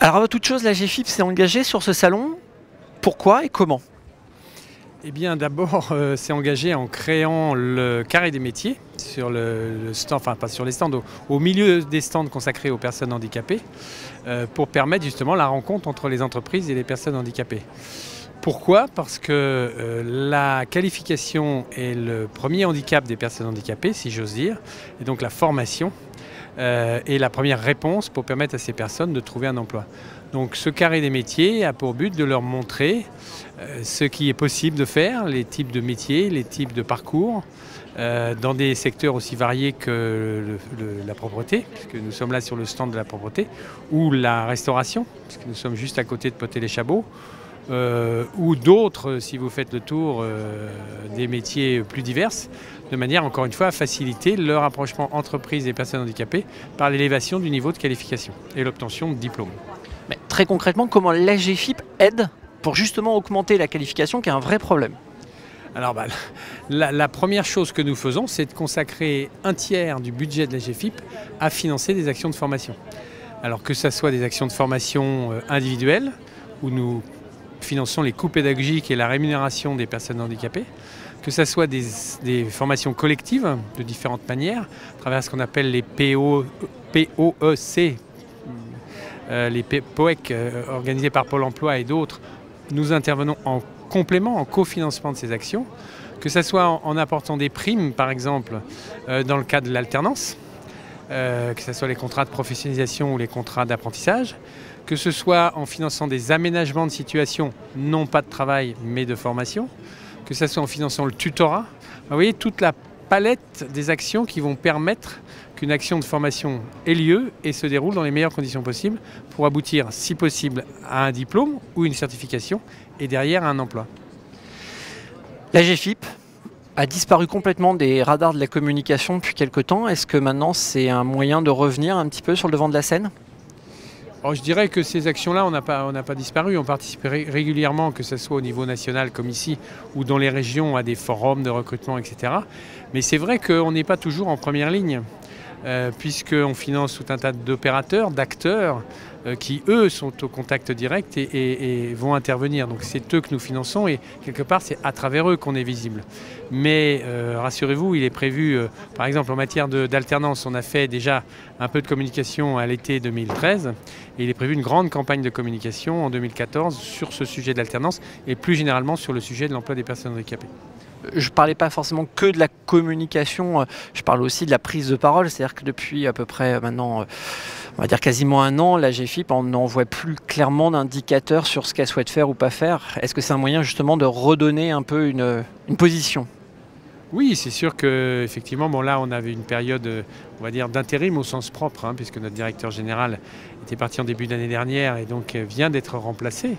Alors avant toute chose, la GFIP s'est engagée sur ce salon. Pourquoi et comment? Eh bien, d'abord, c'est engagé en créant le carré des métiers sur le stand, enfin pas sur les stands, au milieu des stands consacrés aux personnes handicapées, pour permettre justement la rencontre entre les entreprises et les personnes handicapées. Pourquoi? Parce que la qualification est le premier handicap des personnes handicapées, si j'ose dire, et donc la formation est la première réponse pour permettre à ces personnes de trouver un emploi. Donc ce carré des métiers a pour but de leur montrer ce qui est possible de faire, les types de métiers, les types de parcours, dans des secteurs aussi variés que la propreté, puisque nous sommes là sur le stand de la propreté, ou la restauration, puisque nous sommes juste à côté de Potet-les-Chabots, ou d'autres, si vous faites le tour des métiers plus divers, de manière, encore une fois, à faciliter le rapprochement entreprise et personnes handicapées par l'élévation du niveau de qualification et l'obtention de diplômes. Mais très concrètement, comment la GFIP aide pour justement augmenter la qualification, qui est un vrai problème? Alors la première chose que nous faisons, c'est de consacrer un tiers du budget de la GFIP à financer des actions de formation. Alors que ce soit des actions de formation individuelles, où nous finançons les coûts pédagogiques et la rémunération des personnes handicapées, que ce soit des formations collectives de différentes manières, à travers ce qu'on appelle les POEC, les POEC organisés par Pôle emploi et d'autres. Nous intervenons en complément, en cofinancement de ces actions, que ce soit en apportant des primes, par exemple, dans le cadre de l'alternance, que ce soit les contrats de professionnalisation ou les contrats d'apprentissage, que ce soit en finançant des aménagements de situation, non pas de travail, mais de formation, que ce soit en finançant le tutorat. Vous voyez, toute la palette des actions qui vont permettre qu'une action de formation ait lieu et se déroule dans les meilleures conditions possibles pour aboutir, si possible, à un diplôme ou une certification et derrière à un emploi. La GFIP a disparu complètement des radars de la communication depuis quelque temps. Est-ce que maintenant c'est un moyen de revenir un petit peu sur le devant de la scène? Alors, je dirais que ces actions-là, on n'a pas disparu. On participe régulièrement, que ce soit au niveau national comme ici, ou dans les régions, à des forums de recrutement, etc. Mais c'est vrai qu'on n'est pas toujours en première ligne, puisqu'on finance tout un tas d'opérateurs, d'acteurs, qui, eux, sont au contact direct et vont intervenir. Donc c'est eux que nous finançons et quelque part, c'est à travers eux qu'on est visible. Mais rassurez-vous, il est prévu, par exemple, en matière d'alternance, on a fait déjà un peu de communication à l'été 2013 et il est prévu une grande campagne de communication en 2014 sur ce sujet de l'alternance et plus généralement sur le sujet de l'emploi des personnes handicapées. Je ne parlais pas forcément que de la communication, je parle aussi de la prise de parole, c'est-à-dire que depuis à peu près maintenant, on va dire quasiment un an, la GFIP n'en voit plus clairement d'indicateurs sur ce qu'elle souhaite faire ou pas faire. Est-ce que c'est un moyen justement de redonner un peu une position? Oui, c'est sûr qu'effectivement, bon, là, on avait une période, on va dire, d'intérim au sens propre, hein, puisque notre directeur général était parti en début d'année dernière et donc vient d'être remplacé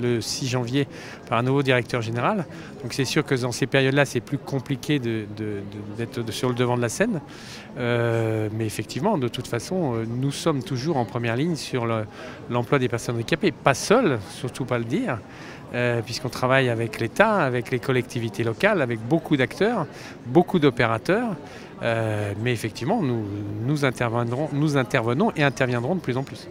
le 6 janvier par un nouveau directeur général. Donc c'est sûr que dans ces périodes-là, c'est plus compliqué d'être sur le devant de la scène. Mais effectivement, de toute façon, nous sommes toujours en première ligne sur l'emploi des personnes handicapées. Pas seuls, surtout pas le dire. Puisqu'on travaille avec l'État, avec les collectivités locales, avec beaucoup d'acteurs, beaucoup d'opérateurs. Mais effectivement, nous intervenons et interviendrons de plus en plus.